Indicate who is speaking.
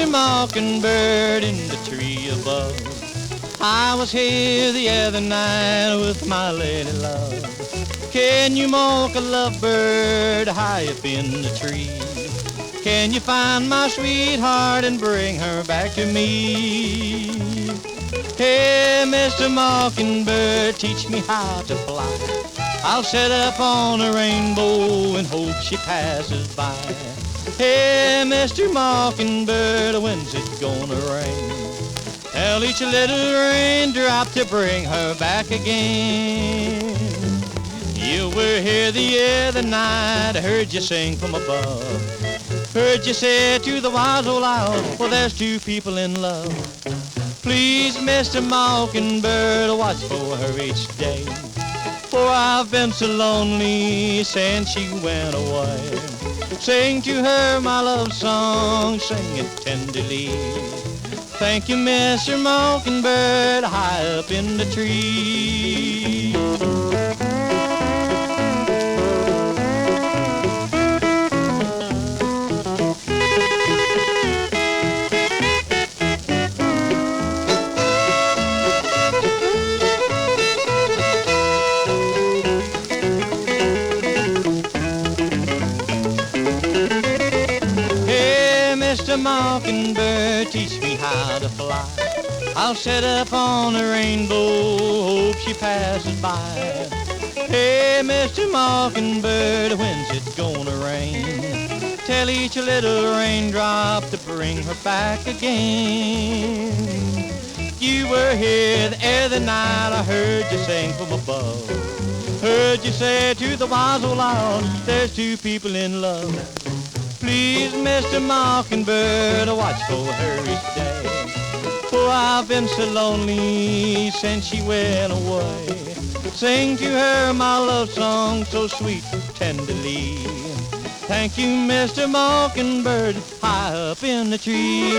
Speaker 1: Mr. Mockingbird in the tree above. I was here the other night with my lady love. Can you mock a lovebird high up in the tree? Can you find my sweetheart and bring her back to me? Hey, Mr. Mockingbird, teach me how to fly. I'll set up on a rainbow and hope she passes by. Hey, Mr. Mockingbird, when's it gonna rain? Tell each little raindrop to bring her back again. You were here the other night, I heard you sing from above. Heard you say to the wise old owl, well, there's two people in love. Please, Mr. Mockingbird, watch for her each day. For I've been so lonely since she went away. Sing to her my love song, sing it tenderly. Thank you, Mr. Mockingbird, high up in the tree. Mr. Mockingbird, teach me how to fly. I'll set up on a rainbow, hope she passes by. Hey, Mr. Mockingbird, when's it gonna rain? Tell each little raindrop to bring her back again. You were here the other night, I heard you sing from above. Heard you say to the wise old owl, there's two people in love. Please, Mr. Mockingbird, watch for her each day. For I've been so lonely since she went away. Sing to her my love song so sweet tenderly. Thank you, Mr. Mockingbird, high up in the tree.